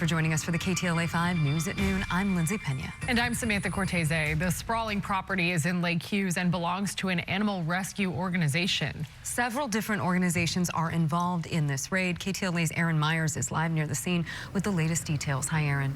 For joining us for the KTLA 5 News at Noon, I'm Lindsay Pena. And I'm Samantha Cortese. The sprawling property is in Lake Hughes and belongs to an animal rescue organization. Several different organizations are involved in this raid. KTLA's Aaron Myers is live near the scene with the latest details. Hi, Aaron.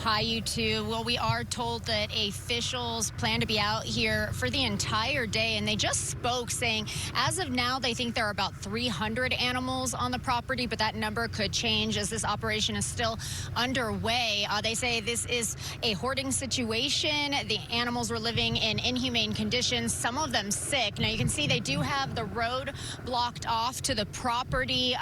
Hi, you two. Well, we are told that officials plan to be out here for the entire day, and they just spoke saying as of now they think there are about 300 animals on the property, but that number could change as this operation is still underway. They say this is a hoarding situation. The animals were living in inhumane conditions, some of them sick. Now you can see they do have the road blocked off to the property.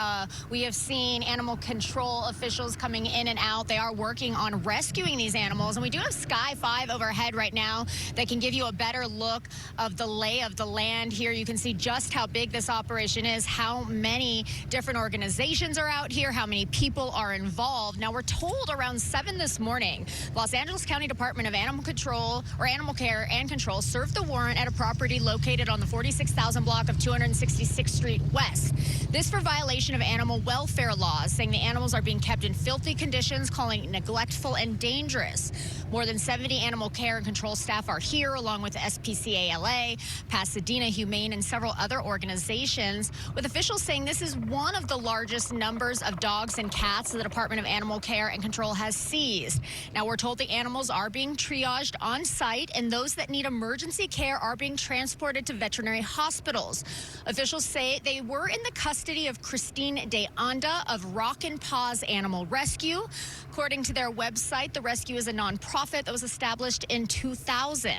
We have seen animal control officials coming in and out. They are working on rescuing these animals, and we do have Sky 5 overhead right now that can give you a better look of the lay of the land here. You can see just how big this operation is, how many different organizations are out here, how many people are involved. Now we're told around 7 this morning, Los Angeles County Department of Animal Control or Animal Care and Control served the warrant at a property located on the 46,000 block of 266th Street West. This for violation of animal welfare laws, saying the animals are being kept in filthy conditions, calling it neglectful and dangerous. More than 70 animal care and control staff are here, along with the SPCA-LA, Pasadena Humane, and several other organizations, with officials saying this is one of the largest numbers of dogs and cats the Department of Animal Care and Control has seized. Now, we're told the animals are being triaged on site, and those that need emergency care are being transported to veterinary hospitals. Officials say they were in the custody of Christine De Anda of Rock and Paws Animal Rescue. According to their website, the rescue is a nonprofit that was established in 2000.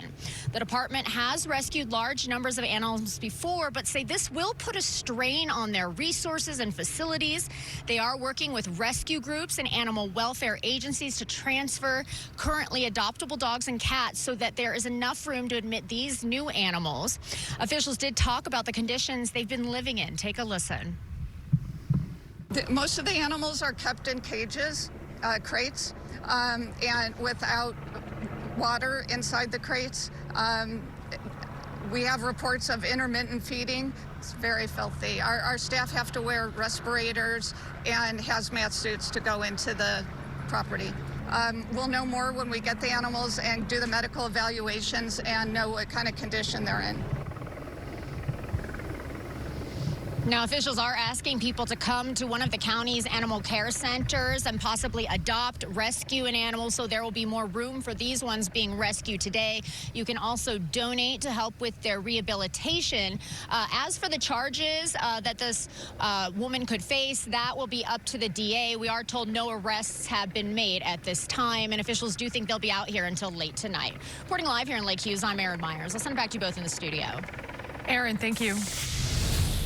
The department has rescued large numbers of animals before, but say this will put a strain on their resources and facilities. They are working with rescue groups and animal welfare agencies to transfer currently adoptable dogs and cats so that there is enough room to admit these new animals. Officials did talk about the conditions they've been living in. Take a listen. Most of the animals are kept in cages. Crates, and without water inside the crates. We have reports of intermittent feeding. It's very filthy. Our staff have to wear respirators and hazmat suits to go into the property. We'll know more when we get the animals and do the medical evaluations and know what kind of condition they're in. Now, officials are asking people to come to one of the county's animal care centers and possibly adopt, rescue an animal, so there will be more room for these ones being rescued today. You can also donate to help with their rehabilitation. As for the charges that this woman could face, that will be up to the DA. We are told no arrests have been made at this time, and officials do think they'll be out here until late tonight. Reporting live here in Lake Hughes, I'm Aaron Myers. I'll send it back to you both in the studio. Aaron, thank you.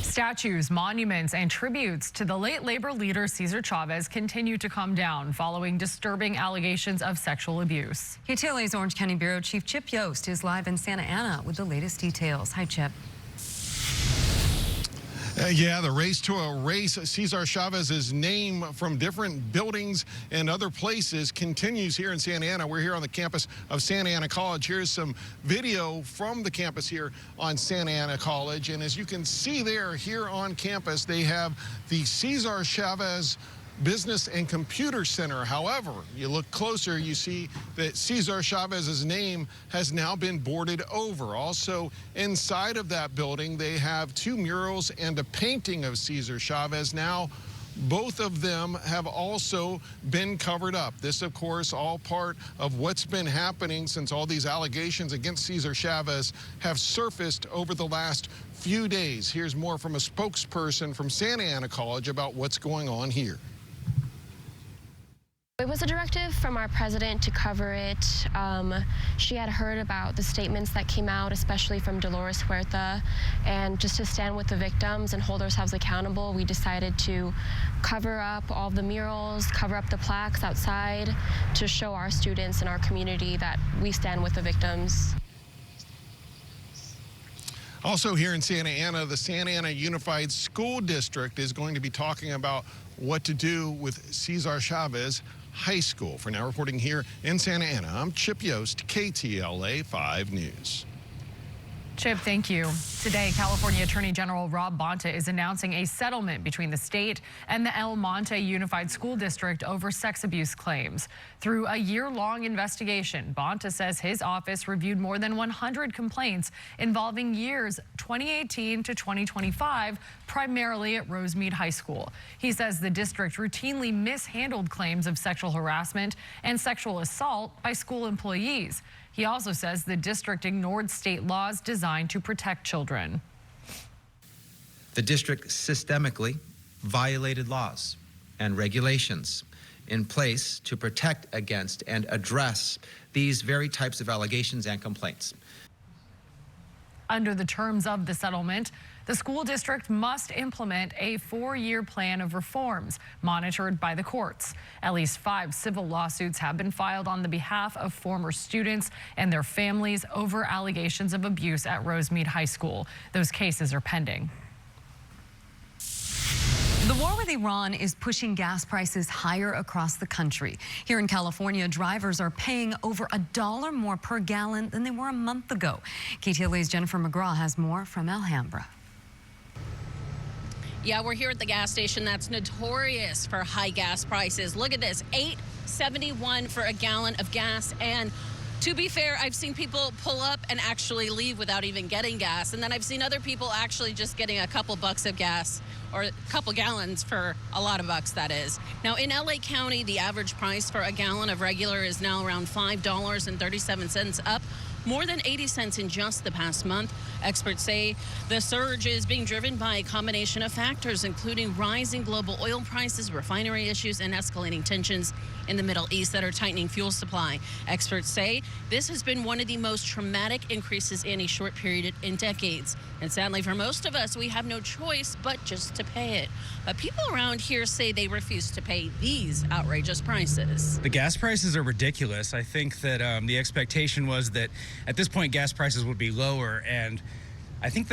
Statues, monuments, and tributes to the late labor leader Cesar Chavez continue to come down following disturbing allegations of sexual abuse. KTLA's Orange County Bureau Chief Chip Yost is live in Santa Ana with the latest details. Hi, Chip. Yeah, the race to erase Cesar Chavez's name from different buildings and other places continues here in Santa Ana. We're here on the campus of Santa Ana College. Here's some video from the campus here on Santa Ana College. And as you can see there, here on campus, they have the Cesar Chavez Business and Computer Center. However, you look closer, you see that Cesar Chavez's name has now been boarded over. Also, inside of that building, they have 2 murals and a painting of Cesar Chavez. Now, both of them have also been covered up. This, of course, all part of what's been happening since all these allegations against Cesar Chavez have surfaced over the last few days. Here's more from a spokesperson from Santa Ana College about what's going on here. It was a directive from our president to cover it. She had heard about the statements that came out, especially from Dolores Huerta, and just to stand with the victims and hold ourselves accountable, we decided to cover up all the murals, cover up the plaques outside to show our students and our community that we stand with the victims. Also here in Santa Ana, the Santa Ana Unified School District is going to be talking about what to do with Cesar Chavez High School. For now, reporting here in Santa Ana, I'm Chip Yost, KTLA 5 News. Chip, thank you. Today, California Attorney General Rob Bonta is announcing a settlement between the state and the El Monte Unified School District over sex abuse claims. Through a year-long investigation, Bonta says his office reviewed more than 100 complaints involving years 2018 to 2025, primarily at Rosemead High School. He says the district routinely mishandled claims of sexual harassment and sexual assault by school employees. He also says the district ignored state laws designed to protect children. The district systemically violated laws and regulations in place to protect against and address these very types of allegations and complaints. Under the terms of the settlement, the school district must implement a 4-year plan of reforms monitored by the courts. At least 5 civil lawsuits have been filed on the behalf of former students and their families over allegations of abuse at Rosemead High School. Those cases are pending. The war with Iran is pushing gas prices higher across the country. Here in California, drivers are paying over $1 more per gallon than they were a month ago. KTLA's Jennifer McGraw has more from Alhambra. Yeah, we're here at the gas station that's notorious for high gas prices. Look at this, $8.71 for a gallon of gas. And to be fair, I've seen people pull up and actually leave without even getting gas. And then I've seen other people actually just getting a couple bucks of gas, or a couple gallons for a lot of bucks, that is. Now, in LA County, the average price for a gallon of regular is now around $5.37, up more than 80 cents in just the past month. Experts say the surge is being driven by a combination of factors, including rising global oil prices, refinery issues, and escalating tensions in the Middle East that are tightening fuel supply. Experts say this has been one of the most traumatic increases in a short period in decades. And sadly, for most of us, we have no choice but just to pay it. But people around here say they refuse to pay these outrageous prices. The gas prices are ridiculous. I think that the expectation was that at this point gas prices would be lower, and I think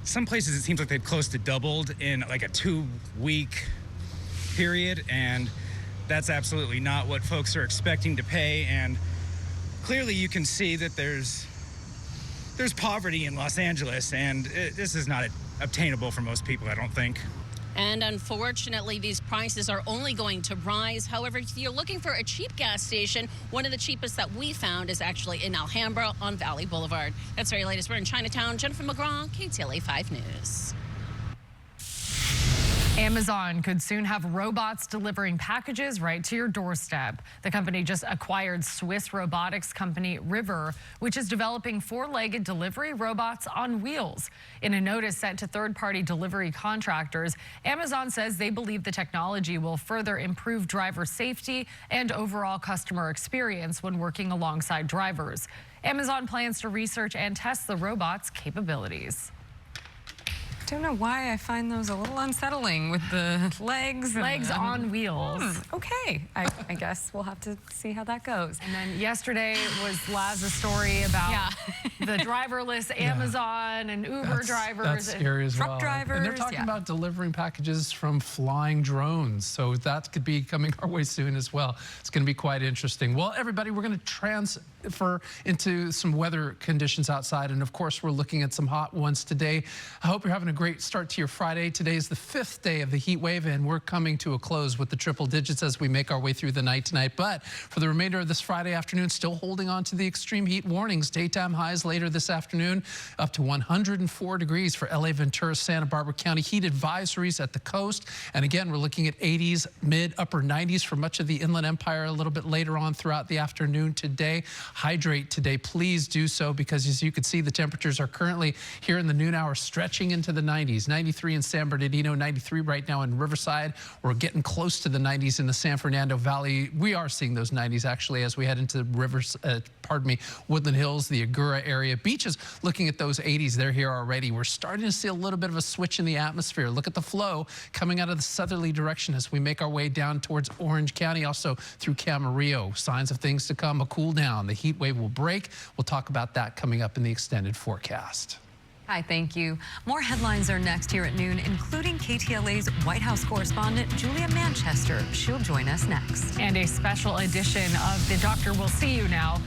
some places it seems like they've close to doubled in like a 2-week period, and that's absolutely not what folks are expecting to pay. And clearly you can see that there's poverty in Los Angeles, and this is not obtainable for most people, I don't think. And unfortunately, these prices are only going to rise. However, if you're looking for a cheap gas station, one of the cheapest that we found is actually in Alhambra on Valley Boulevard. That's very latest. We're in Chinatown. Jennifer McGraw, KTLA 5 News. Amazon could soon have robots delivering packages right to your doorstep. The company just acquired Swiss robotics company River, which is developing 4-legged delivery robots on wheels. In a notice sent to third-party delivery contractors, Amazon says they believe the technology will further improve driver safety and overall customer experience when working alongside drivers. Amazon plans to research and test the robot's capabilities. I don't know why I find those a little unsettling with the legs. Legs on wheels. Okay, I guess we'll have to see how that goes. And then yesterday was Laz's story about the driverless Amazon and Uber drivers. That's scary as well. Truck drivers. And they're talking about delivering packages from flying drones. So that could be coming our way soon as well. It's going to be quite interesting. Well, everybody, we're going to transfer into some weather conditions outside. And of course, we're looking at some hot ones today. I hope you're having a great start to your Friday. Today is the 5th day of the heat wave, and we're coming to a close with the triple digits as we make our way through the night tonight. But for the remainder of this Friday afternoon, still holding on to the extreme heat warnings. Daytime highs later this afternoon up to 104 degrees for LA, Ventura, Santa Barbara County. Heat advisories at the coast. And again, we're looking at 80s, upper 90s for much of the Inland Empire a little bit later on throughout the afternoon today. Hydrate today. Please do so, because as you can see, the temperatures are currently here in the noon hour stretching into the 90s. 93 in San Bernardino, 93 right now in Riverside. We're getting close to the 90s in the San Fernando Valley. We are seeing those 90s actually as we head into Woodland Hills, the Agoura area. Beaches looking at those 80s. They're here already. We're starting to see a little bit of a switch in the atmosphere. Look at the flow coming out of the southerly direction as we make our way down towards Orange County, also through Camarillo. Signs of things to come, a cool down. The heat wave will break. We'll talk about that coming up in the extended forecast. Hi, thank you. More headlines are next here at noon, including KTLA's White House correspondent, Julia Manchester. She'll join us next. And a special edition of The Doctor Will See You Now.